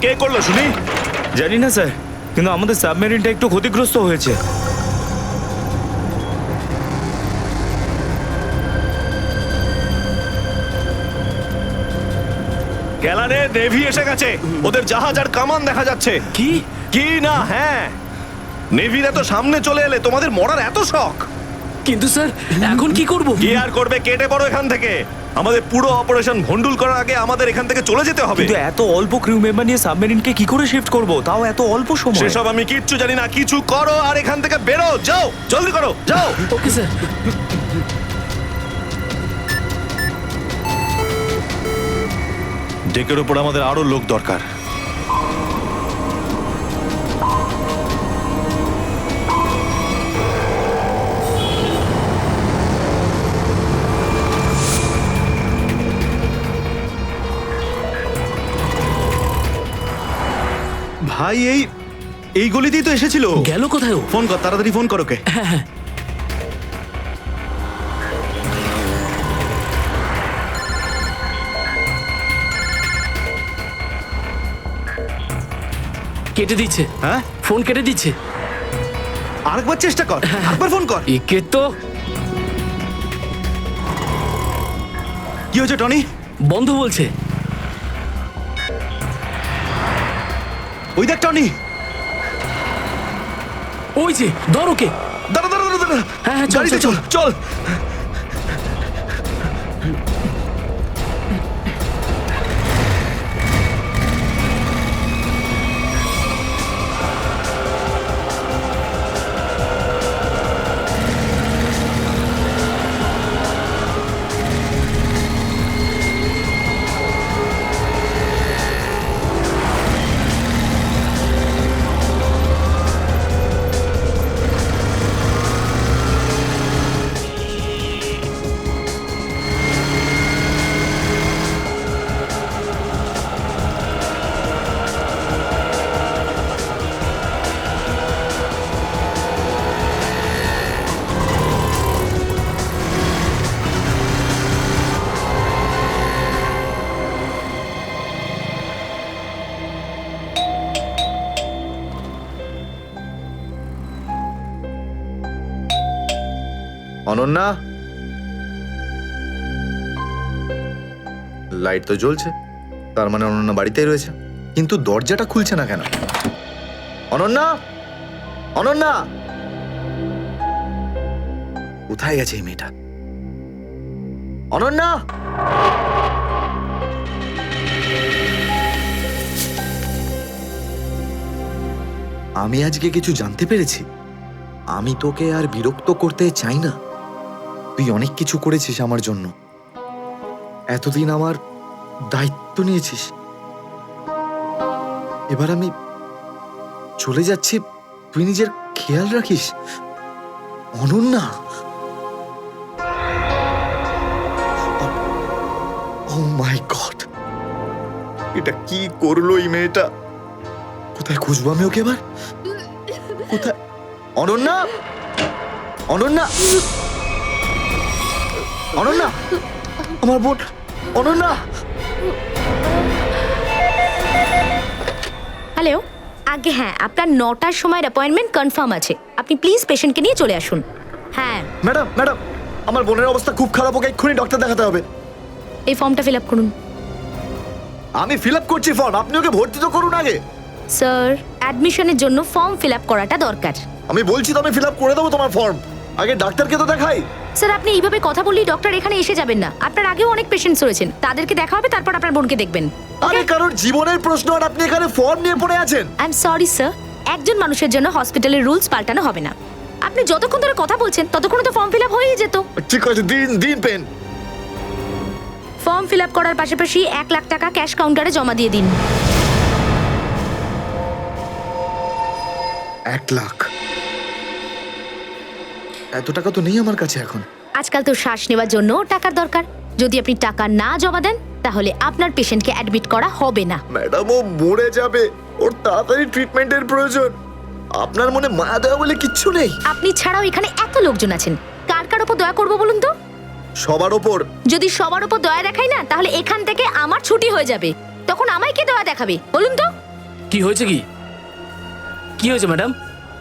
কে করলো শুনি? জানি না স্যার, কিন্তু আমাদের সাবমেরিনটা একটু ক্ষতিগ্রস্ত হয়েছে। গ্যালারে নেভি এসে গেছে, ওদের জাহাজ আর কামান দেখা যাচ্ছে। কি? কি না? হ্যাঁ, নেভির এত সামনে চলে এলে তোমাদের মরার এত শখ। কিন্তু স্যার এখন কি করব? কি আর করবে, কেটে পড়ো এখান থেকে। আমাদের পুরো অপারেশন ভন্ডুল করার আগে আমাদের এখান থেকে চলে যেতে হবে। কিন্তু এত অল্প ক্রিউ মেম্বার নিয়ে সাবমেরিনকে কি করে শিফট করব, তাও এত অল্প সময়? সেসব আমি কিচ্ছু জানি না, কিছু করো আর এখান থেকে বেরো, যাও, জলদি করো, যাও। Okay sir. ডেকের উপর আমাদের আরো লোক দরকার। ভাই এই গলিতেই তো এসেছিল। গেল কোথায় ও? ফোন কর, তাড়াতাড়ি ফোন কর ওকে। হ্যাঁ। কেটে দিচ্ছে। হ্যাঁ, ফোন কেটে দিচ্ছে। আরেকবার চেষ্টা কর, আরেকবার ফোন কর। একে তো কি হয়েছে টনি? বন্ধ বলছে। ওই দেখ টনি। ওই যে ধর ওকে। দাঁড়া দাঁড়া দাঁড়া দাঁড়া। হ্যাঁ, চল, গাড়িতে চল, চল চল। অনন্যা, লাইট তো জ্বলছে, তার মানে অনন্যা বাড়িতেই রয়েছে, কিন্তু দরজাটা খুলছে না কেন? অনন্যা, অনন্যা, কোথায় গেছে এই মেয়েটা? অনন্যা, আমি আজকে কিছু জানতে পেরেছি। আমি তোকে আর বিরক্ত করতে চাই না। তুই অনেক কিছু করেছিস আমার জন্য, এতদিন আমার দায়িত্ব নিয়েছিস। এবার আমি চলে যাচ্ছি, তুই নিজের খেয়াল রাখিস। অনন্যা, ও মাই গড, এটা কি করলো এই মেয়েটা? কোথায় খুঁজবো আমি ওকে এবার? কোথায়? অনন্যা, অনন্যা, অনন্যা, আমার বোন অনন্যা। হ্যালো, আগে হ্যাঁ, আপনার 9টার সময়ের অ্যাপয়েন্টমেন্ট কনফার্ম আছে। আপনি প্লিজ পেশেন্টকে নিয়ে চলে আসুন। হ্যাঁ ম্যাডাম, ম্যাডাম, আমার বোনের অবস্থা খুব খারাপ, ওকে এক্ষুনি ডক্টর দেখাতে হবে। এই ফর্মটা ফিল আপ করুন। আমি ফিল আপ করছি ফর্ম, আপনি ওকে ভর্তি তো করুন আগে। স্যার, অ্যাডমিশনের জন্য ফর্ম ফিল আপ করাটা দরকার। আমি বলছি তো আমি ফিল আপ করে দেবো তোমার ফর্ম, আগে ডাক্তারকে তো দেখাই। স্যার, আপনি এইভাবে কথা বললেই ডক্টর এখানে এসে যাবেন না। আপনার আগেও অনেক পেশেন্টস রয়েছেন, তাদেরকে দেখা হবে, তারপর আপনার বোনকে দেখবেন। আরে কারোর জীবনের প্রশ্ন আর আপনি এখানে ফর্ম নিয়ে পড়ে আছেন। আই এম সরি স্যার, একজন মানুষের জন্য হসপিটালের রুলস পাল্টানো হবে না। আপনি যতক্ষণ ধরে কথা বলছেন ততক্ষণ তো ফর্ম ফিল আপ হয়েই যেত। ঠিক আছে, দিন দিন পেন। ফর্ম ফিল আপ করার পাশাপাশি 1 লাখ টাকা ক্যাশ কাউন্টারে জমা দিয়ে দিন। 1 লাখ? এত টাকা তো নেই আমার কাছে এখন। আজকাল তো শ্বাস নেওয়ার জন্য টাকার দরকার। যদি আপনি টাকা না জমা দেন তাহলে আপনার পেশেন্টকে অ্যাডমিট করা হবে না। ম্যাডাম, ও মরে যাবে, ওর তাড়াতাড়ি ট্রিটমেন্টের প্রয়োজন। আপনার মনে মায়া দয়া বলে কিচ্ছু নেই? আপনি ছাড়াও এখানে এত লোকজন আছেন, কার কার উপর দয়া করবো বলুন তো? সবার ওপর। যদি সবার উপর দয়া দেখাই না, তাহলে এখান থেকে আমার ছুটি হয়ে যাবে। তখন আমায় কে দয়া দেখাবে বলুন তো? কি হয়েছে কি? কি হয়েছে ম্যাডাম?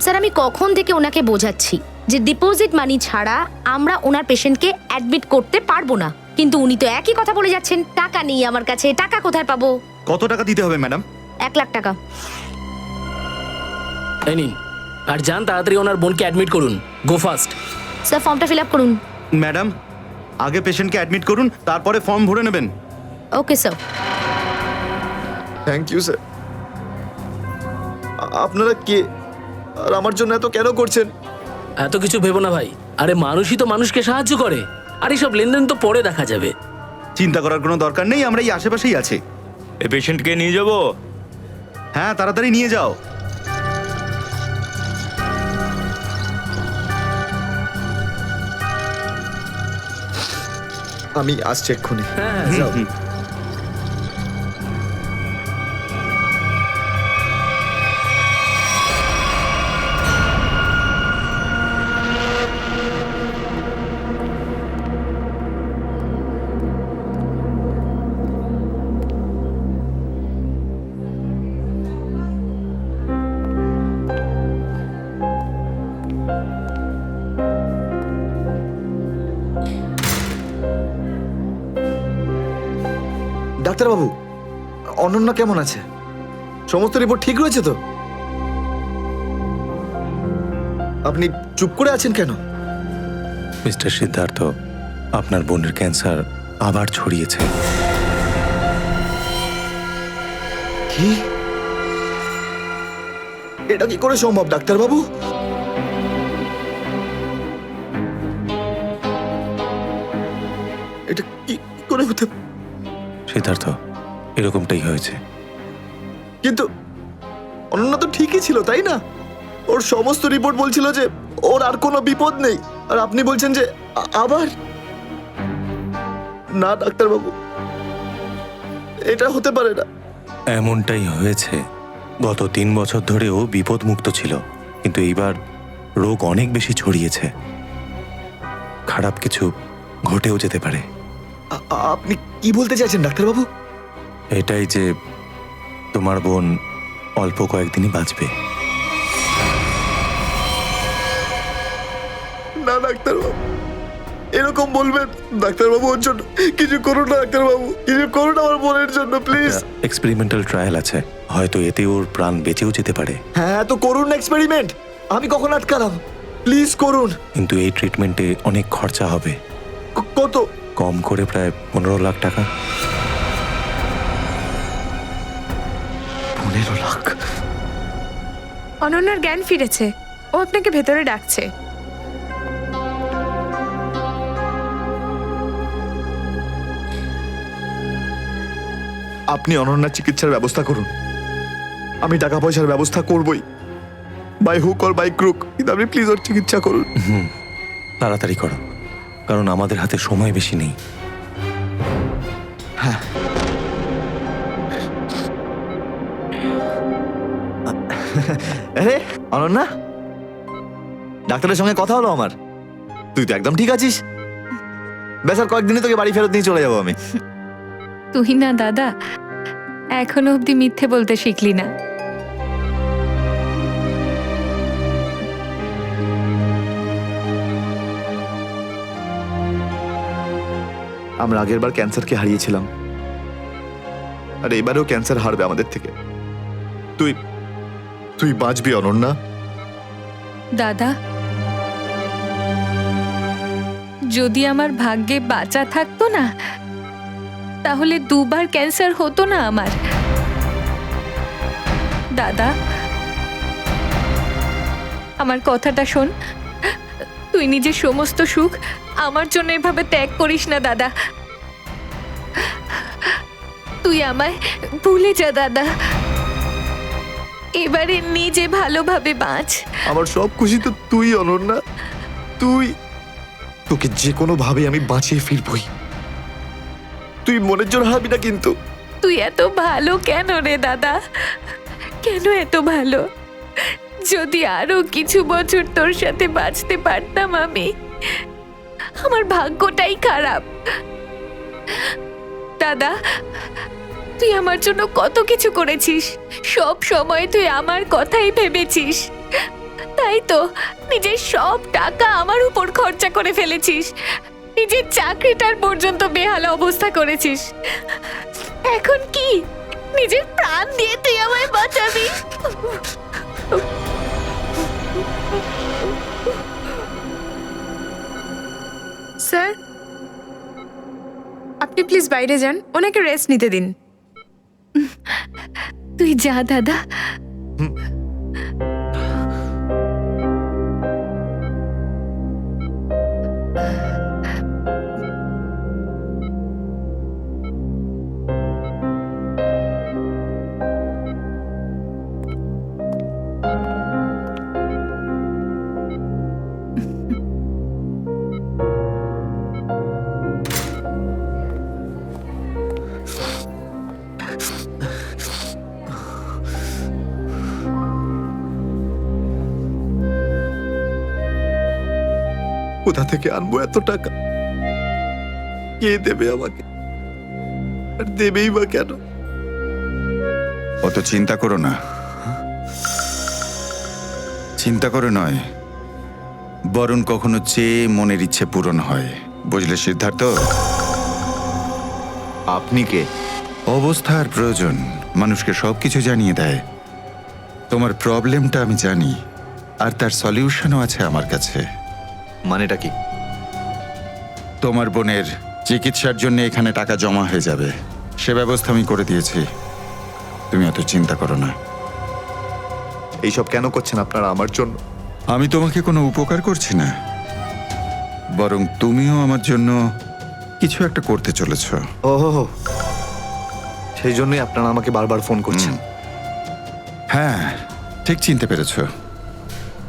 স্যার আমি কখন থেকে ওনাকে বোঝাচ্ছি যে ডিপোজিট মানি ছাড়া আমরা ওনার পেশেন্টকে অ্যাডমিট করতে পারবো না, কিন্তু উনি তো একই কথা বলে যাচ্ছেন, টাকা নেই আমার কাছে, টাকা কোথায় পাবো? কত টাকা দিতে হবে ম্যাডাম? 1 লাখ টাকা। এই নিন, আর যান তাড়াতাড়ি ওনার বোনকে অ্যাডমিট করুন। Go fast. স্যার ফর্মটা ফিল আপ করুন। ম্যাডাম, আগে পেশেন্টকে অ্যাডমিট করুন, তারপরে ফর্ম ভরে নেবেন। Okay sir. Thank you sir. আপনারা কে আর আমার জন্য এত কেন করছেন? এত কিছু ভেবো না ভাই, আরে মানুষই তো মানুষকে সাহায্য করে, আর এইসব লেনদেন তো পরে দেখা যাবে। চিন্তা করার কোনো দরকার নেই, আমরা এই আশেপাশেই আছি। এই পেশেন্টকে নিয়ে যাবো। হ্যাঁ, তাড়াতাড়ি নিয়ে যাও। আমি আসছি এক্ষুনি। হ্যাঁ যাও। ডাক্তারবাবু, অনন্যা কেমন আছে? সমস্ত রিপোর্ট ঠিক রয়েছে তো? আপনি চুপ করে আছেন কেন? মিস্টার সিদ্ধার্থ, আপনার বোনের ক্যান্সার আবার ছড়িয়েছে। কি? এটা কি করে সম্ভব ডাক্তারবাবু? এটা কি করে হতে? সিদ্ধার্থ, এরকমটাই হয়েছে। কিন্তু অনন্যা তো ঠিকই ছিল, তাই না? ওর সমস্ত রিপোর্ট বলছিল যে ওর আর কোনো বিপদ নেই, আর আপনি বলছেন যে আবার? না ডাক্তারবাবু, এটা হতে পারে না। এমনটাই হয়েছে। গত 3 বছর ধরে ও বিপদমুক্ত ছিল, কিন্তু এইবার রোগ অনেক বেশি ছড়িয়েছে। খারাপ কিছু ঘটেও যেতে পারে। আপনি কি বলতে চাইছেন ডাক্তারবাবু? এটাই যে তোমার বোন অল্প কয়েকদিনই বাঁচবে। না ডাক্তারবাবু, এরকম বলবেন? ডাক্তারবাবু, ওর জন্য কিছু করুন না ডাক্তারবাবু, কিছু করুন আমার বোনের জন্য প্লিজ। এক্সপেরিমেন্টাল ট্রায়াল আছে, হয়তো এতে ওর প্রাণ বেঁচেও যেতে পারে। হ্যাঁ, তো করুন না এক্সপেরিমেন্ট। আমি কখন আটকালাম? প্লিজ করুন। কিন্তু এই ট্রিটমেন্টে অনেক খরচা হবে। কত? কম করে প্রায় 15 লাখ টাকা। 15 লাখ? অনন্যার জ্ঞান ফিরেছে, ও আপনাকে ভেতরে ডাকছে। আপনি অনন্যার চিকিৎসার ব্যবস্থা করুন, আমি টাকা পয়সার ব্যবস্থা করবই, by hook or by crook, কিন্তু আপনি প্লিজ ওর চিকিৎসা করুন। তাড়াতাড়ি করো, কারণ আমাদের হাতে সময় বেশি নেই। আরে অনন্যা, ডাক্তারের সঙ্গে কথা হলো আমার। তুই তো একদম ঠিক আছিস। বেশ, আর কয়েকদিনে তোকে বাড়ি ফেরত নিয়ে চলে যাবো আমি। তুই না দাদা, এখনো অব্দি মিথ্যে বলতে শিখলি না। আমরা আগের বার ক্যান্সারকে হারিয়েছিলাম, আর এবারেও ক্যান্সার হারবে আমাদের থেকে। তুই তুই বাঁচবি অনন্যা। দাদা, যদি আমার ভাগ্যে বাঁচা থাকতো না, তাহলে 2 বার ক্যান্সার হতো না আমার। দাদা, আমার কথাটা শোন। তুই নিজের সমস্ত সুখ আমার জন্য এভাবে ত্যাগ করিস না দাদা। তুই আমায় ভুলে যা দাদা। এবারে নিজে ভালোভাবে বাঁচ। আমার সব খুশি তো তুই অনন্যা, তুই। তোকে যে কোনো ভাবে আমি বাঁচিয়ে ফিরবই। তুই মনের জোর হারাবি না কিন্তু। তুই এত ভালো কেন রে দাদা? কেন এত ভালো? যদি আরো কিছু বছর তোর সাথে বাঁচতে পারতাম আমি। আমার ভাগ্যটাই খারাপ দাদা। তুই আমার জন্য কত কিছু করেছিস, সব সময় তুই আমার কথাই ভেবেছিস। তাই তো নিজের সব টাকা আমার উপর খরচা করে ফেলেছিস, নিজের চাকরিটার পর্যন্ত বেহাল অবস্থা করেছিস। এখন কি নিজের প্রাণ দিয়ে তুই আমায় বাঁচাবি? স্যার, আপনি প্লিজ বাইরে যান, ওনাকে রেস্ট নিতে দিন। তুই যা দাদা। কোথা থেকে আনবো এত টাকা? কে দেবে আমাকে? আর দেবেই বা কেন? অত চিন্তা করো না, চিন্তা করে নয়, বরং কখনো চেয়ে মনের ইচ্ছে পূরণ হয়। বুঝলে সিদ্ধার্থ? আপনি কে? অবস্থার প্রয়োজন মানুষকে সবকিছু জানিয়ে দেয়। তোমার প্রবলেমটা আমি জানি, আর তার সলিউশনও আছে আমার কাছে। মানেটা কি? তোমার বোনের চিকিৎসার জন্য এখানে টাকা জমা হয়ে যাবে, সে ব্যবস্থা আমি করে দিয়েছি। তুমি অত চিন্তা করো না। এইসব কেন করছেন আপনারা আমার জন্য? আমি তোমাকে কোনো উপকার করছি না, বরং তুমিও আমার জন্য কিছু একটা করতে চলেছ। ওহো, সেই জন্যই আপনারা আমাকে বারবার ফোন করছেন। হ্যাঁ, ঠিক চিনতে পেরেছ।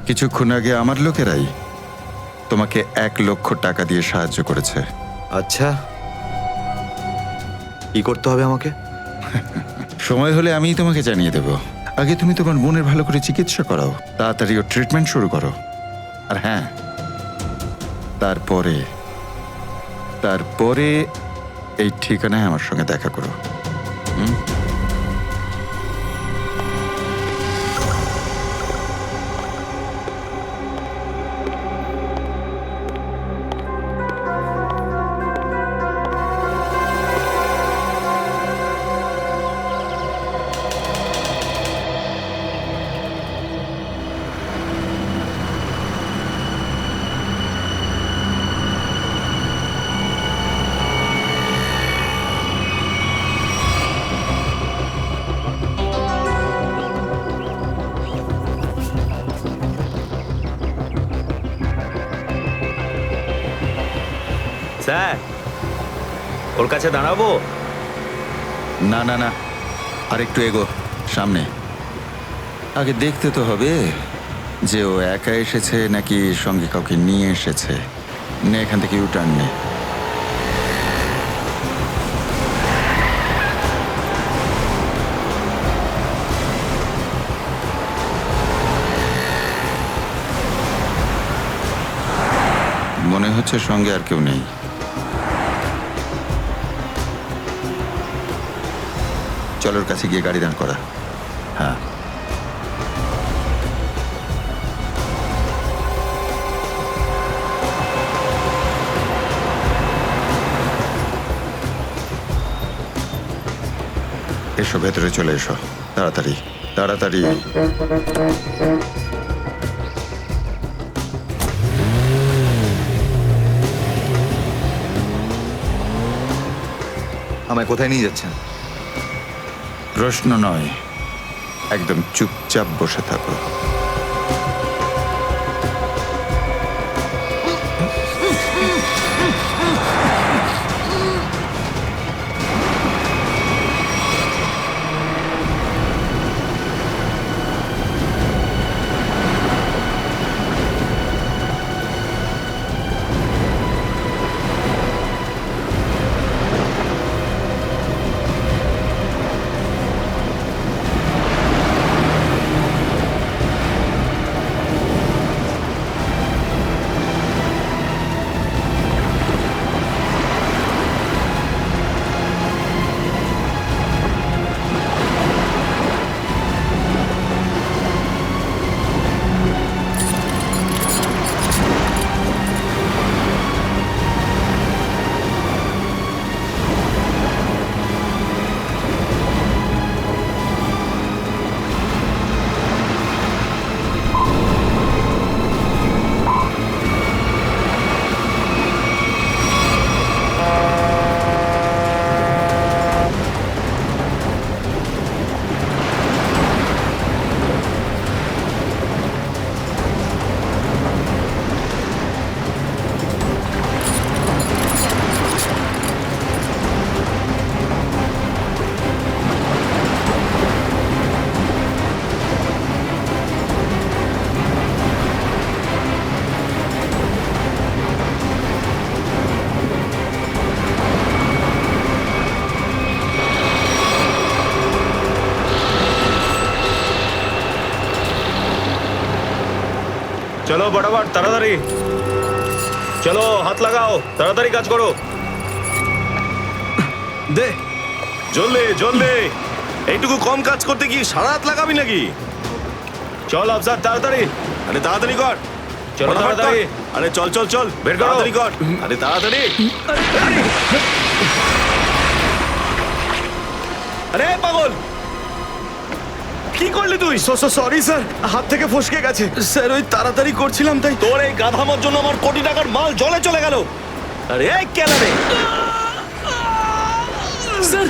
কিছুক্ষণ আগে আমার লোকেরাই তোমাকে 1 লক্ষ টাকা দিয়ে সাহায্য করেছে। আচ্ছা, কি করতে হবে আমাকে? সময় হলে আমিই তোমাকে জানিয়ে দেব। আগে তুমি তোমার বোনের ভালো করে চিকিৎসা করাও, তাড়াতাড়ি ওর ট্রিটমেন্ট শুরু করো। আর হ্যাঁ, তারপরে তারপরে এই ঠিকানায় আমার সঙ্গে দেখা করো। স্যার, ওর কাছে দাঁড়াবো? না না না, আর একটু এগো সামনে। আগে দেখতে তো হবে যে ও একা এসেছে নাকি সঙ্গে কাউকে নিয়ে এসেছে। নে, এখান থেকে ইউটার্ন নে। মনে হচ্ছে সঙ্গে আর কেউ নেই। চলোর কাছে গিয়ে গাড়ি দাঁড় করা। হ্যাঁ, এসো, ভেতরে চলে এসো, তাড়াতাড়ি তাড়াতাড়ি। আমায় কোথায় নিয়ে যাচ্ছেন? প্রশ্ন নয়, একদম চুপচাপ বসে থাকো। চলো বরাবর, তাড়াতাড়ি চলো, হাত লাগাও, তাড়াতাড়ি কাজ করো। দে, জলদি জলদি। এইটুকু কম কাজ করতে কি সারা রাত লাগাবি নাকি? চল আফসার, তাড়াতাড়ি। আরে তাড়াতাড়ি কর, চলো তাড়াতাড়ি। আরে চল চল চল, বের কর, তাড়াতাড়ি কর। আরে তাড়াতাড়ি। আরে পাগল, কি করলি তুই? সরি স্যার, হাত থেকে ফসকে গেছে স্যার, ওই তাড়াতাড়ি করছিলাম তাই। তোর এই গাধামোর জন্য আমার কোটি টাকার মাল জলে চলে গেল। আরে এই কেলারে, স্যার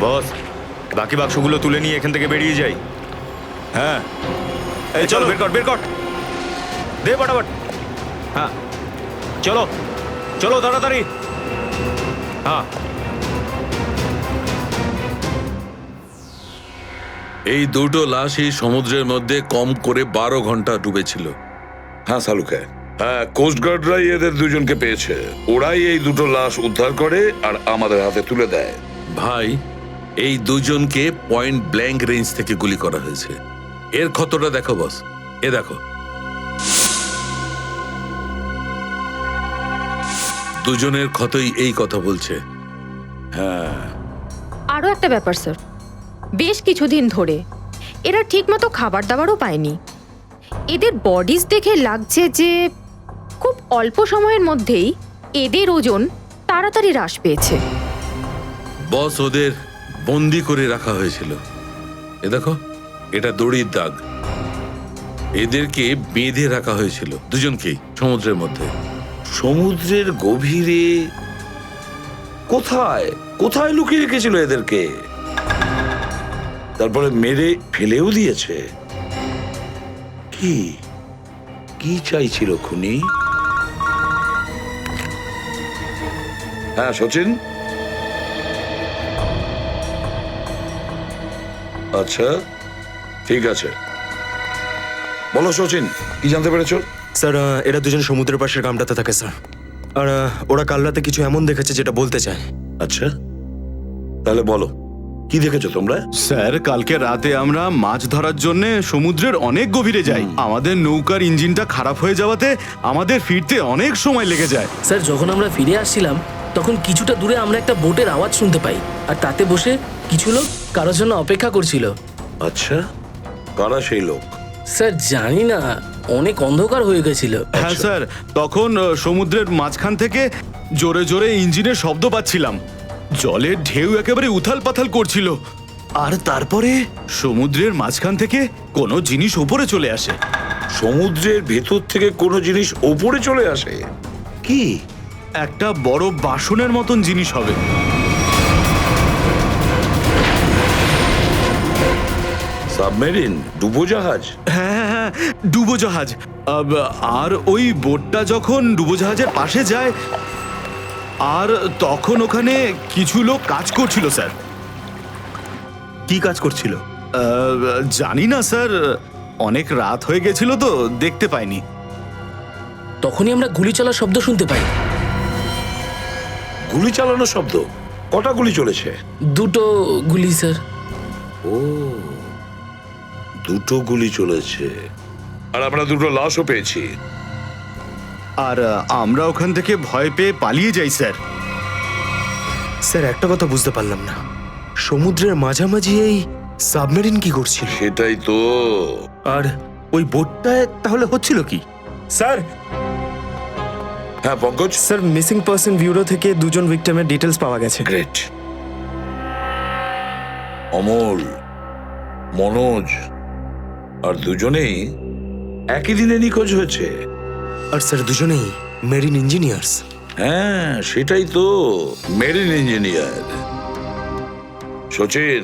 বস, বাকি বাক্সগুলো তুলে নিয়ে এখান থেকে বেরিয়ে যাই। হ্যাঁ, এই চলো, বের কর বের কর, দে ফটাফট। হ্যাঁ চলো চলো তাড়াতাড়ি। হ্যাঁ, এই দুটো লাশই সমুদ্রের মধ্যে কম করে 12 ঘন্টা ডুবেছিল। হ্যাঁ সালুকে, হ্যাঁ কোস্টগার্ডরাই এদের দুজনকে পেয়েছে। ওরাই এই দুটো লাশ উদ্ধার করে আর আমাদের হাতে তুলে দেয়। ভাই, এই দুজনকে পয়েন্ট ব্ল্যাঙ্ক রেঞ্জ থেকে গুলি করা হয়েছে। এর ক্ষতটা দেখো বস, এ দেখো। দুজনের ক্ষতই এই কথা বলছে। হ্যাঁ, আরও একটা ব্যাপার স্যার, বেশ কিছুদিন ধরে এরা ঠিকমতো খাবার দাবারও পায়নি। এদের বডিজ দেখে লাগছে যে খুব অল্প সময়ের মধ্যেই এদের ওজন তাড়াতাড়ি হ্রাস পেয়েছে। বস, ওদের বন্দি করে রাখা হয়েছিল। এ দেখো, এটা দড়ির দাগ। এদেরকে বেঁধে রাখা হয়েছিল দুজনকেই সমুদ্রের মধ্যে। সমুদ্রের গভীরে কোথায় কোথায় লুকিয়ে রেখেছিল এদেরকে? তারপরে মেরে ফেলেও দিয়েছে। কি কি চাইছিল খুনি? হ্যাঁ সচিন, আচ্ছা ঠিক আছে, বলো সচিন, কি জানতে পেরেছো? স্যার, এরা দুজন সমুদ্রের পাশের গ্রামটাতে থাকে স্যার, আর ওরা কাল রাতে কিছু এমন দেখেছে যেটা বলতে চায়। আচ্ছা, তাহলে বলো, কি দেখেছো তোমরা? স্যার, কালকে রাতে আমরা মাছ ধরার জন্য সমুদ্রের অনেক গভীরে যাই। আমাদের নৌকার ইঞ্জিনটা খারাপ হয়ে যাওয়াতে আমাদের ফিরতে অনেক সময় লেগে যায়। স্যার, যখন আমরা ফিরে আসছিলাম তখন কিছুটা দূরে আমরা একটা বোটের আওয়াজ শুনতে পাই, আর তাতে বসে কিছু লোক কারোর জন্য অপেক্ষা করছিল। আচ্ছা, কারা সেই লোক? স্যার জানি না, অনেক অন্ধকার হয়ে গেছিল। হ্যাঁ স্যার, তখন সমুদ্রের মাঝখান থেকে জোরে জোরে ইঞ্জিনের শব্দ পাচ্ছিলাম। জলের ঢেউ একেবারে উথাল পাথাল করছিল, আর তারপরে সমুদ্রের মাঝখান থেকে কোনো জিনিস ওপরে চলে আসে। সমুদ্রের ভেতর থেকে কোনো জিনিস ওপরে চলে আসে? কি? একটা বড় বাসনের মতন জিনিস হবে। সাবমেরিন, ডুবোজাহাজ? হ্যাঁ হ্যাঁ, ডুবোজাহাজ। আর ওই বোটটা যখন ডুবোজাহাজের পাশে যায়, আর তখন ওখানে কিছু লোক কাজ করছিল স্যার। কি কাজ করছিল? জানি না স্যার, অনেক রাত হয়ে গেছিল তো দেখতে পাইনি। তখনই আমরা গুলি চলার শব্দ শুনতে পাই। গুলি চালানোর শব্দ? কটা গুলি চলেছে? দুটো গুলি স্যার। ও, দুটো গুলি চলেছে। আর আমরা দুটো লাশও পেয়েছি। আর আমরা ওখান থেকে ভয় পেয়ে পালিয়ে যাই স্যার। স্যার, একটা কথা বুঝতে পারলাম না, সমুদ্রের মাঝামাঝি এই সাবমেরিন কি করছিল? সেটাই তো। আর ওই বোটটায় তাহলে হচ্ছিল কি? স্যার, হ্যাঁ Pankaj? Sir, missing person bureau থেকে দুজন ভিক্টিমের ডিটেলস পাওয়া গেছে। গ্রেট। অমল, মনোজ আর দুজনেই একই দিনে নিখোঁজ হয়েছে। আর স্যার, দুজনেই মেরিন ইঞ্জিনিয়ার্স। হ্যাঁ সেটাই তো, মেরিন ইঞ্জিনিয়ার। সচিন,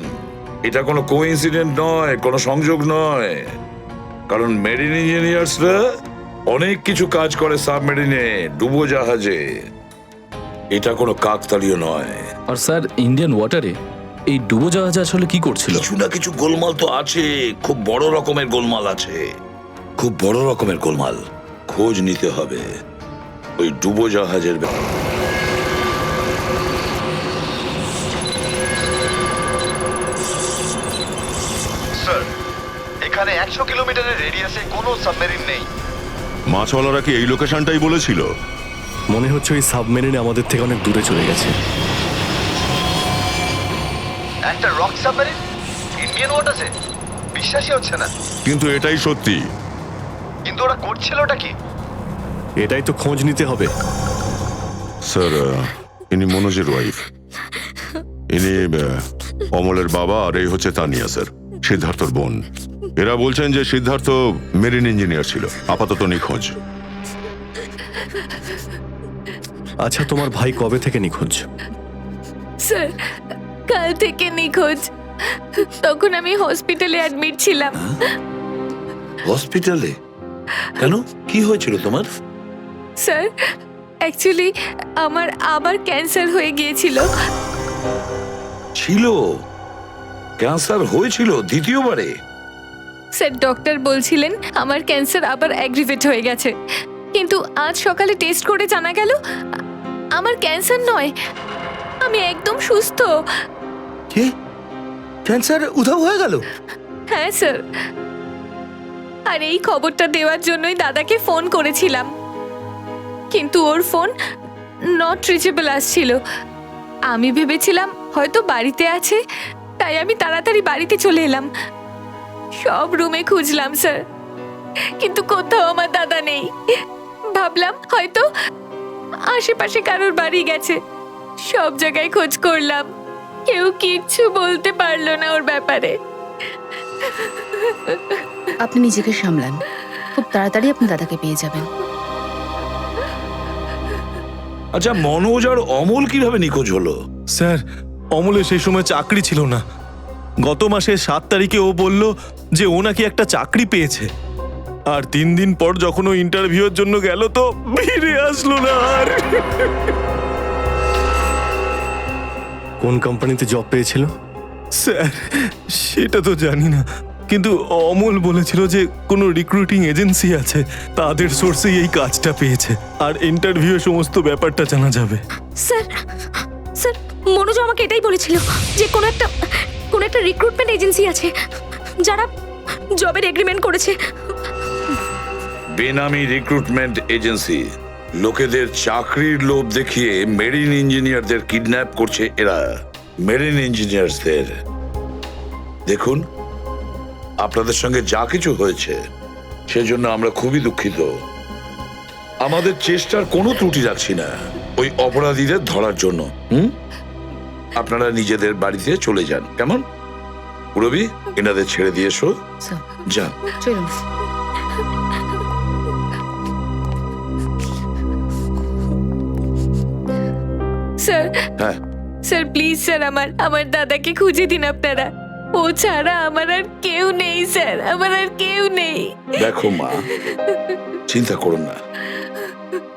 এটা কোনো কোইন্সিডেন্ট নয়, কোনো সংযোগ নয়, কারণ মেরিন ইঞ্জিনিয়ার্সরা অনেক কিছু কাজ করে সাবমেরিনে, ডুবোজাহাজে। এটা কোনো কাকতালীয় নয়। আর স্যার, ইন্ডিয়ান ওয়াটারে এই ডুবোজাহাজ আসলে কি করছিল? কিছু না কিছু গোলমাল তো আছে, খুব বড় রকমের গোলমাল আছে, খুব বড় রকমের গোলমাল। খোঁজ নিতে হবে ওই ডুবোজাহাজের ব্যাপারে। এখানে 100 কিলোমিটারের রেডিয়াসে কোনো সাবমেরিন নেই। মাছওয়ালারা কি এই লোকেশনটাই বলেছিল? মনে হচ্ছে ওই সাবমেরিন আমাদের থেকে অনেক দূরে চলে গেছে। একটা রক সাবমেরিন ইন্ডিয়ান ওয়াটারে, বিশ্বাসই হচ্ছে না। কিন্তু এটাই সত্যি। কিন্তু ওরা করছিলটা কি? এটাই তো খোঁজ নিতে হবে। স্যার, ইনি মনোজের ওয়াইফ। ইনি অমলের বাবা, আর এই হচ্ছে তানিয়া স্যার, সিদ্ধার্থর বোন। এরা বলছেন যে সিদ্ধার্থ মেরিন ইঞ্জিনিয়ার ছিল, আপাতত নিখোঁজ। আচ্ছা, তোমার ভাই কবে থেকে নিখোঁজ? স্যার, কাল থেকে নিখোঁজ। তখন আমি হসপিটালে অ্যাডমিট ছিলাম। হসপিটালে? কেন, কি হয়েছিল তোমার? স্যার, অ্যাকচুয়ালি আমার আবার ক্যান্সার হয়ে গিয়েছিল। ছিল? ক্যান্সার হয়েছিল দ্বিতীয়বারে? স্যার, ডক্টর বলছিলেন আমার ক্যান্সার আবার অ্যাগ্রিভেট হয়ে গেছে, কিন্তু আজ সকালে টেস্ট করে জানা গেল আমার ক্যান্সার নয়, আমি একদম সুস্থ। কি? ক্যান্সার উধাও হয়ে গেল? হ্যাঁ স্যার, আর এই খবরটা দেওয়ার জন্যই দাদাকে ফোন করেছিলাম, কিন্তু ওর ফোন নট রিচেবল আসছিল। আমি ভেবেছিলাম হয়তো বাড়িতে আছে, তাই আমি তাড়াতাড়ি বাড়িতে চলে এলাম। সব রুমে খুঁজলাম স্যার, কিন্তু কোথাও আমার দাদা নেই। ভাবলাম হয়তো আশেপাশে কারোর বাড়ি গেছে। সব জায়গায় খোঁজ করলাম, কেউ কিচ্ছু বলতে পারলো না ওর ব্যাপারে। আপনি নিজেকে সামলান, খুব তাড়াতাড়ি আপনি দাদাকে পেয়ে যাবেন। আচ্ছা, মনোজ আর অমল কিভাবে নিখোঁজ হলো? স্যার, অমলের সেই সময় চাকরি ছিল না। গত মাসের 7 তারিখে ও বলল যে ও নাকি একটা চাকরি পেয়েছে, আর 3 দিন পর যখন ও ইন্টারভিউর জন্য গেল তো ফিরে আসলো না আর। কোন কোম্পানিতে জব পেয়েছিল? স্যার, সেটা তো জানি না, কিন্তু অমল বলেছিল যে কোনো রিক্রুটিং এজেন্সি আছে, তাদের সোর্সেই এই কাজটা পেয়েছে, আর ইন্টারভিউ সমস্ত ব্যাপারটা জানা যাবে। স্যার, স্যার, মনোজ আমাকে এটাই বলেছিল যে কোনো একটা রিক্রুটমেন্ট এজেন্সি আছে যারা জবের এগ্রিমেন্ট করেছে। বেনামি রিক্রুটমেন্ট এজেন্সি লোকেদের চাকরির লোভ দেখিয়ে মেরিন ইঞ্জিনিয়ারদের কিডন্যাপ করছে এরা। মেরিন ইঞ্জিনিয়ারদের দেখুন, আপনাদের সঙ্গে যা কিছু হয়েছে সেজন্য আমরা খুবই দুঃখিত। আমাদের চেষ্টার কোনো ত্রুটি রাখছি না ওই অপরাধীদের ধরার জন্য। আপনারা নিজেদের বাড়িতে চলে যান, কেমন? রবি, এনাদের ছেড়ে দিয়ে এসো। যান। চলুন। স্যার, হ্যাঁ স্যার প্লিজ স্যার, আমার দাদাকে খুঁজে দিন আপনারা। ও ছাড়া আমার আর কেউ নেই স্যার, আমার আর কেউ নেই। দেখো মা, চিন্তা করুন না,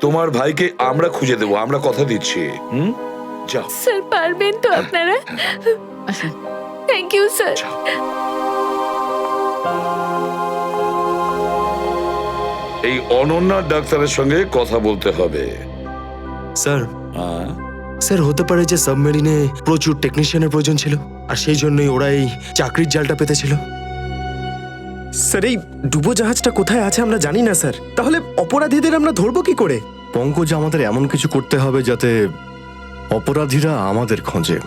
তোমার ভাইকে আমরা খুঁজে দেবো, আমরা কথা দিচ্ছি। যাও স্যার, পারবেন তো আপনারা? আসুন। Thank you sir. এই অনন্যার ডাক্তারের সঙ্গে কথা বলতে হবে। স্যার, স্যার হতে পারে যে সাবমেরিনে প্রচুর টেকনিশিয়ানের প্রয়োজন ছিল, আর সেই জন্যই ওরা এই চাকরির জালটা পেতেছিল। স্যার, এই ডুবোজাহাজটা কোথায় আছে আমরা জানি না স্যার, তাহলে অপরাধীদের আমরা ধরবো কি করে? পঙ্কজ, আমাদের এমন কিছু করতে হবে যাতে অপরাধীরা আমাদের খোঁজে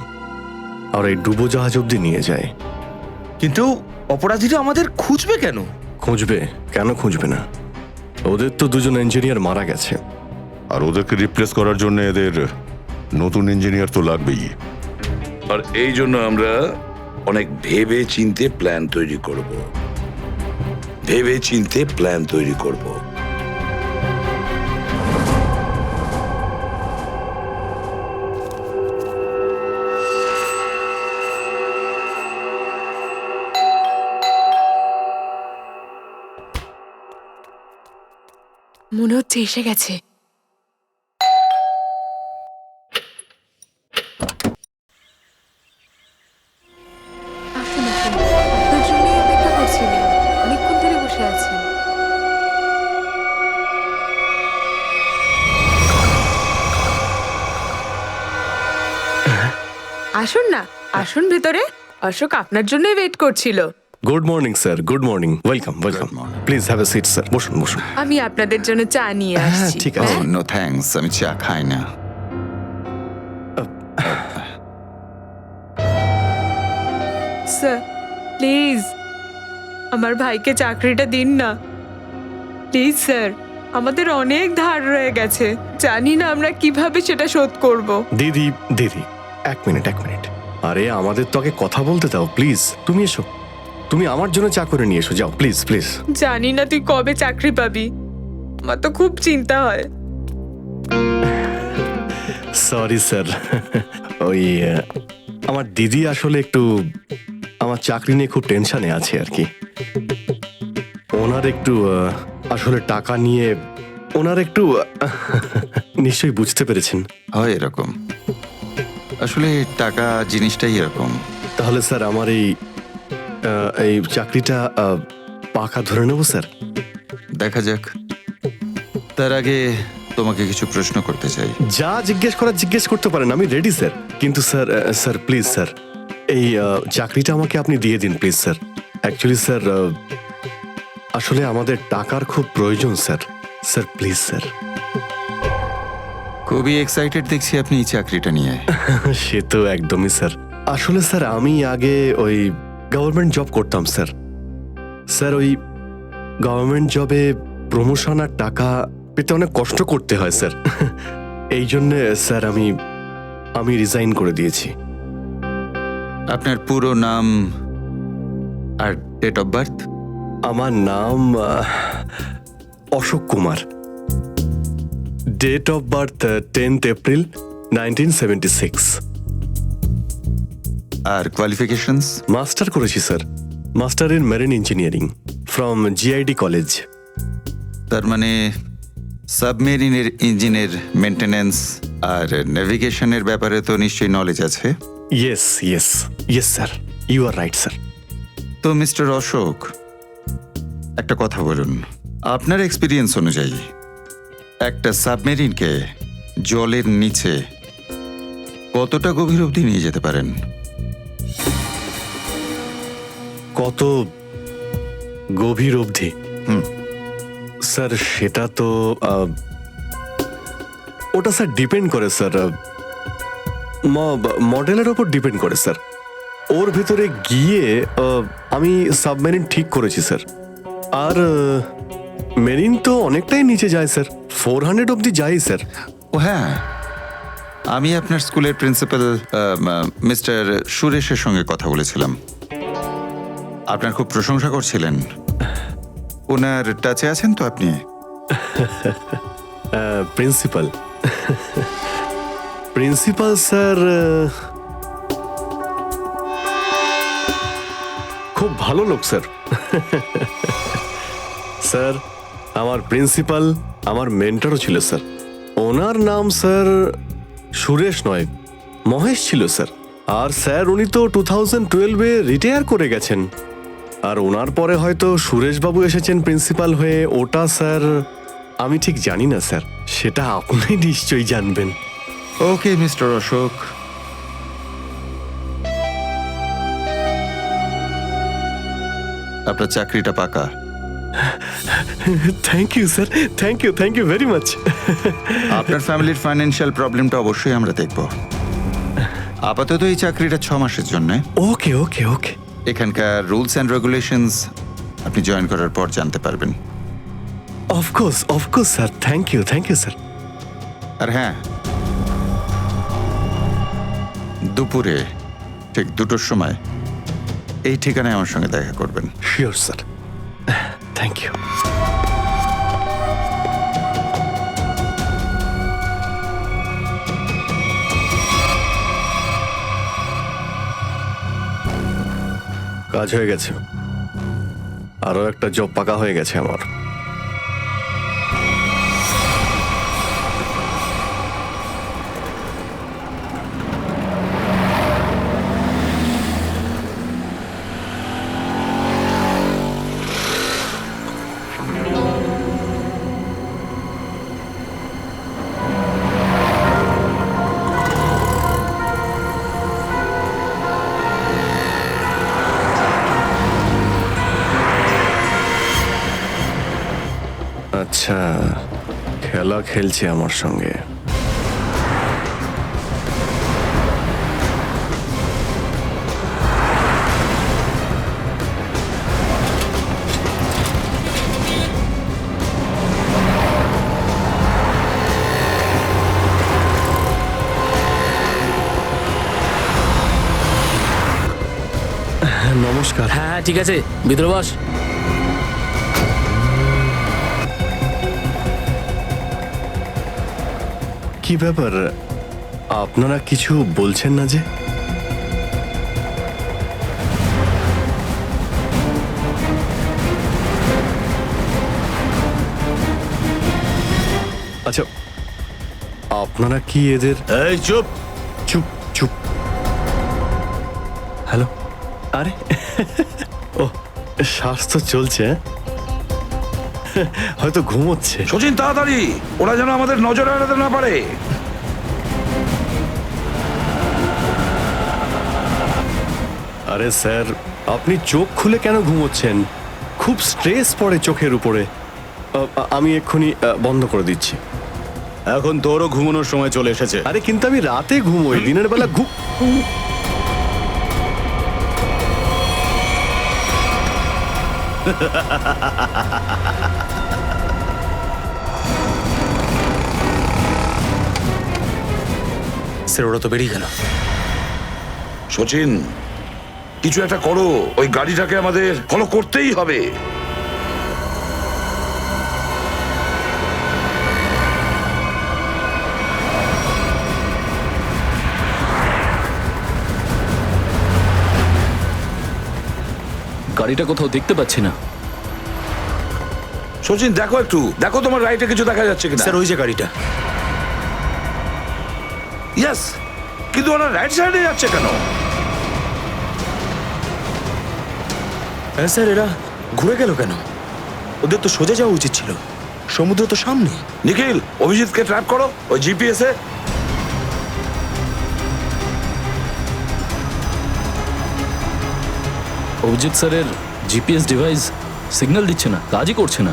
আর এই ডুবোজাহাজ অবধি নিয়ে যায়। কিন্তু অপরাধীরা আমাদের খুঁজবে কেন? খুঁজবে কেন? খুঁজবে না? ওদের তো 2জন ইঞ্জিনিয়ার মারা গেছে, আর ওদেরকে রিপ্লেস করার জন্য এদের নতুন ইঞ্জিনিয়ার তো লাগবেই। আর এই জন্য আমরা অনেক ভেবে চিন্তে প্ল্যান তৈরি করব। ভেবে চিন্তে প্ল্যান তৈরি করব। মনে হচ্ছে এসে গেছে। আসুন না, আসুন ভেতরে। অশোক আপনার জন্যই ওয়েট করছিল। Good morning sir, good morning, welcome welcome. Please have a seat sir, বসুন বসুন। আমি আপনাদের জন্য চা নিয়ে আসছি। ঠিক আছে। নো থ্যাঙ্কস, আমি চা খাই না। স্যার প্লিজ আমার ভাইকে চাকরিটা দিন না, প্লিজ স্যার। আমাদের অনেক ধার রয়ে গেছে, জানি না আমরা কিভাবে সেটা শোধ করব। দিদি দিদি, এক মিনিট এক মিনিট। আরে আমাদের তো আগে কথা বলতে দাও প্লিজ। তুমি এসো, তুমি আমার জন্য চা করে নিয়ে এসো, যাও প্লিজ প্লিজ। জানি না তুই কবে চাকরি পাবি, আমার তো খুব চিন্তা হয়। সরি স্যার, ওই আমার দিদি আসলে একটু আমার চাকরি নিয়ে খুব টেনশনে আছে আর কি। ওনার একটু আসলে টাকা নিয়ে ওনার একটু নিশ্চয়ই বুঝতে পেরেছেন। হয় এরকম, আসলে টাকা জিনিসটাই এরকম। তাহলে স্যার আমার এই চাকরিটা পাকা ধরে নেব স্যার? দেখা যাক, তার আগে তোমাকে কিছু প্রশ্ন করতে চাই। যা জিজ্ঞেস করার জিজ্ঞেস করতে পারেন, আমি রেডি স্যার। কিন্তু স্যার স্যার প্লিজ স্যার, এই চাকরিটা আমাকে আপনি দিয়ে দিন প্লিজ স্যার। অ্যাকচুয়ালি স্যার আসলে আমাদের টাকার খুব প্রয়োজন স্যার। Sir please sir. খুবই এক্সাইটেড দেখছি আপনি এই চাকরিটা নিয়ে। সে তো একদমই স্যার। আসলে স্যার আমি আগে ওই গভর্নমেন্ট জব করতাম স্যার। স্যার ওই গভর্নমেন্ট জবে প্রমোশন আর টাকা পেতে অনেক কষ্ট করতে হয় স্যার। এই জন্যে স্যার আমি রিজাইন করে দিয়েছি। আপনার পুরো নাম আর ডেট অফ বার্থ? আমার নাম Ashok Kumar. Date of birth 10th April 1976। আর কোয়ালিফিকেশনস? মাস্টার করেছি sir, master in marine engineering from GID college. তার মানে সাবমেরিনের ইঞ্জিনের মেনটেন্যান্স আর নেভিগেশনের ব্যাপারে তো নিশ্চয়ই নলেজ আছে। Yes yes yes sir, you are right sir. তো মিস্টার অশোক, একটা কথা বলুন, আপনার এক্সপিরিয়েন্স অনুযায়ী একটা সাবমেরিনকে জলের নিচে কতটা গভীর অবধি নিয়ে যেতে পারেন? কত গভীর অবধি? স্যার সেটা তো ওটা স্যার ডিপেন্ড করে স্যার, মডেলের ওপর ডিপেন্ড করে স্যার। ওর ভেতরে গিয়ে আমি সাবমেরিন ঠিক করেছি স্যার। আর মেরিন তো অনেকটাই নিচে যায় স্যার, 400 অবধি যাই স্যার। ও হ্যাঁ, আমি আপনার স্কুলের প্রিন্সিপাল মিস্টার সুরেশের সঙ্গে কথা বলেছিলাম, আপনার খুব প্রশংসা করছিলেন। ওনার টাচে আছেন তো আপনি? প্রিন্সিপাল প্রিন্সিপাল স্যার খুব ভালো লোক স্যার। স্যার আমার প্রিন্সিপাল আমার মেন্টরও ছিল স্যার। ওনার নাম স্যার সুরেশ নয়, মহেশ ছিল স্যার। আর স্যার উনি তো 2012-এ রিটায়ার করে গেছেন। আর ওনার পরে হয়তো সুরেশবাবু এসেছেন প্রিন্সিপাল হয়ে, ওটা স্যার আমি ঠিক জানি না স্যার, সেটা আপনি নিশ্চয়ই জানবেন। ওকে মিস্টার অশোক, আপনার চাকরিটা পাকা। Thank you sir, thank you very much. আপনার ফ্যামিলির ফাইন্যান্সিয়াল প্রবলেমটা অবশ্যই আমরা দেখব। আপাতত এই চাকরিটা 6 মাসের জন্য। ওকে ওকে ওকে। এখানকার রুলস অ্যান্ড রেগুলেশনস আপনি জয়েন করার পর জানতে পারবেন। Of course sir, thank you sir. আর হ্যাঁ, দুপুরে ঠিক 2টোর সময় এই ঠিকানায় আমার সঙ্গে দেখা করবেন। Sure sir, thank you. কাজ হয়ে গেছে, আরো একটা জব পাকা হয়ে গেছে আমার। আচ্ছা, খেলা খেলছে আমার সঙ্গে। নমস্কার। হ্যাঁ হ্যাঁ, ঠিক আছে, ভিতরে বস। কি ব্যাপার, আপনারা কিছু বলছেন না যে? আচ্ছা, আপনারা কি এদের... এই চুপ। চুপ চুপ। হ্যালো, আরে ও, স্বাস্থ্য চলছে, হয়তো ঘুমোচ্ছে। সচিন তাড়াতাড়ি, ওরা যেন আমাদের নজরে এড়াতে না পারে। আরে স্যার, আপনি চোখ খুলে কেন ঘুমোচ্ছেন? খুব স্ট্রেস পড়ে চোখের উপরে। আমি এক্ষুনি বন্ধ করে দিচ্ছি। এখন তোরও ঘুমানোর সময় চলে এসেছে। আরে কিন্তু আমি রাতে ঘুমোই, দিনের বেলা স্যার ওরা তো বেরিয়ে গেল। সচিন, কিছু একটা করো, ওই গাড়িটাকে আমাদের ফলো করতেই হবে। গাড়িটা কোথাও দেখতে পাচ্ছি না। সচিন দেখো একটু, দেখো তোমার রাইটে কিছু দেখা যাচ্ছে কিনা। স্যার ওই যে গাড়িটা। ইয়েস, কিন্তু ওরা রাইট সাইডে যাচ্ছে কেন? হ্যাঁ স্যার, এরা ঘুরে গেল কেন? ওদের তো সোজা যাওয়া উচিত ছিল, সমুদ্র তো সামনে। নিখিল, অভিজিৎকে ট্র্যাপ করো ওই জিপিএস এ। অভিজিৎ স্যারের জিপিএস ডিভাইস সিগন্যাল দিচ্ছে না, কাজই করছে না।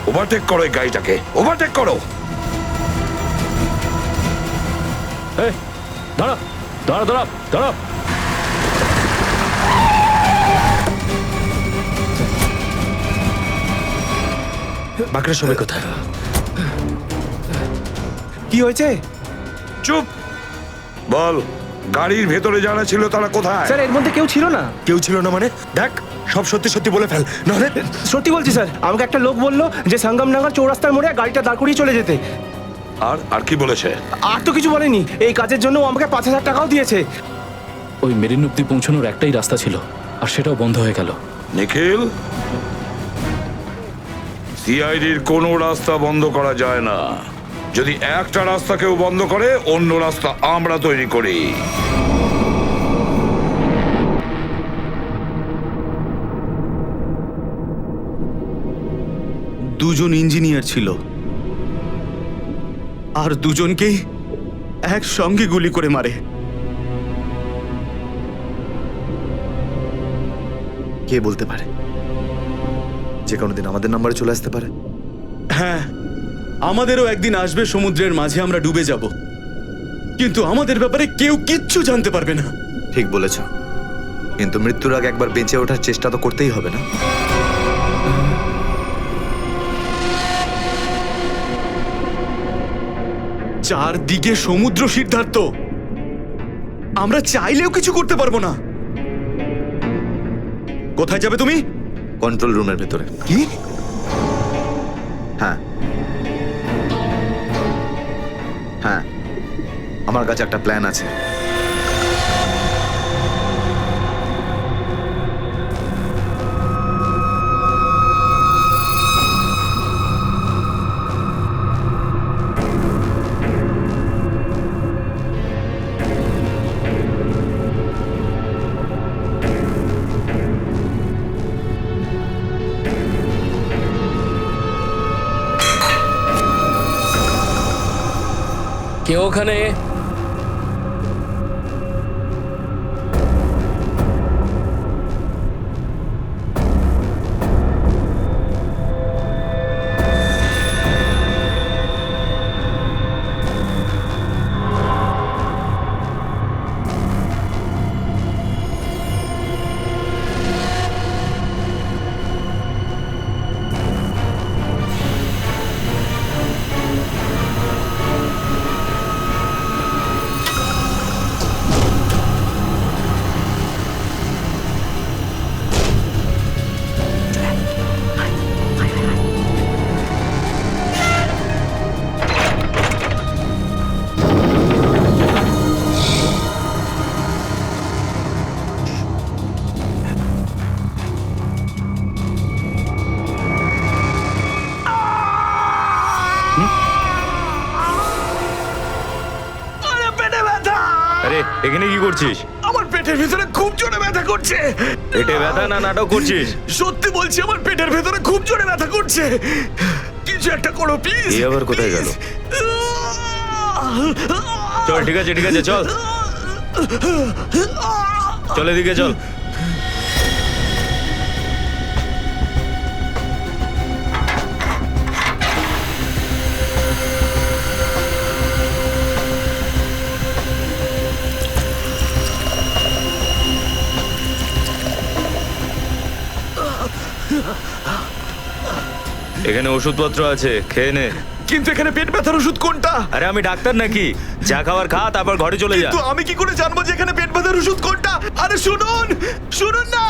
ওভারটেক করো এই গাড়িটাকে, ওভারটেক করো। এই দাঁড়া দাঁড়া দাঁড়া দাঁড়া। বাকিরা সবাই কোথায়? কি হয়েছে? চুপ বল, গাড়ির ভেতরে যারা ছিল তারা কোথায়? স্যার এর মধ্যে কেউ ছিল না। কেউ ছিল না মানে? দেখ, সব সত্যি সত্যি বলে ফেল, নাহলে... সত্যি বলছি স্যার, আমাকে একটা লোক বললো যে সঙ্গমনগর চৌরাস্তার মোড়ে গাড়িটা দাঁড় করিয়ে চলে যেতে। আর কি বলেছে? আর তো কিছু বলেনি। এই কাজের জন্য ও আমাকে 5,000 টাকাও দিয়েছে। ওই মেরিন অব্দি পৌঁছানোর একটাই রাস্তা ছিল, আর সেটাও বন্ধ হয়ে গেল। নিখিল, সিআইডির কোনো রাস্তা বন্ধ করা যায় না। যদি একটা রাস্তা কেউ বন্ধ করে, অন্য রাস্তা আমরা তৈরি করি। দুজন ইঞ্জিনিয়ার ছিল, আর দুজনকেই একসঙ্গে গুলি করে মারে। কে বলতে পারে? যে কোনো দিন আমাদের নাম্বারে চলে আসতে পারে। হ্যাঁ, আমাদেরও একদিন আসবে সমুদ্রের মাঝে আমরা ডুবে যাব, কিন্তু আমাদের ব্যাপারে কেউ কিচ্ছু জানতে পারবে না। ঠিক বলেছ, কিন্তু মৃত্যুর আগে একবার বেঁচে ওঠার চেষ্টা তো করতেই হবে না? চারদিকে সমুদ্র, সিদ্ধার্থ, আমরা চাইলেও কিছু করতে পারবো না। কোথায় যাবে তুমি? কন্ট্রোল রুমের ভেতরে। কি? হ্যাঁ হ্যাঁ, আমার কাছে একটা প্ল্যান আছে। কে ওখানে? এখানে কি করছিস? আমার পেটের ভিতরে খুব জোরে ব্যথা করছে। পেটে ব্যথা না নাটক করছিস? সত্যি বলছি, আমার পেটের ভেতরে খুব জোরে ব্যথা করছে। কিছু একটা করো প্লিজ। এই আবার কোথায় গেল? চল ঠিক আছে চল চল এদিকে চল। এখানে ওষুধপত্র আছে, খেয়ে নে। কিন্তু এখানে পেট ব্যথার ওষুধ কোনটা? আরে আমি ডাক্তার নাকি? যা খাবার খা, তারপর ঘরে চলে যা। কিন্তু আমি কি করে জানবো যে এখানে পেট ব্যথার ওষুধ কোনটা? আরে শুনুন, শুনুন না।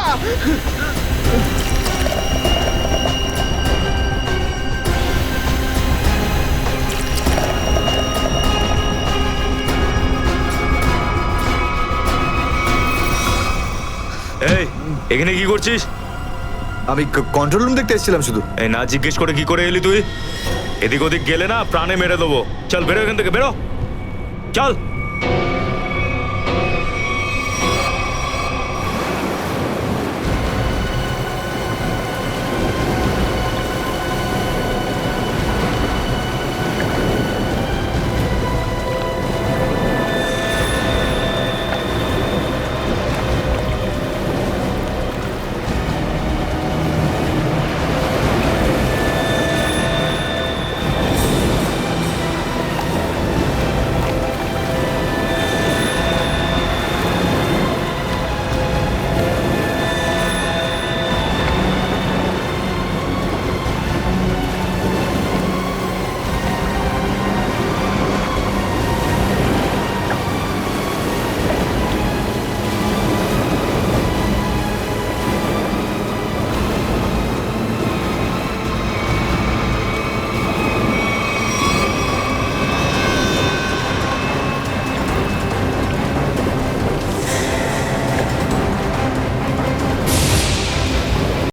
এই এখানে কি করছিস? আমি কন্ট্রোল রুম দেখতে এসেছিলাম শুধু। এই না জিজ্ঞেস করে কি করে এলি তুই? এদিক ওদিক গেলে না প্রাণে মেরে দেবো। চল বেরো এখান থেকে, বেরো চল।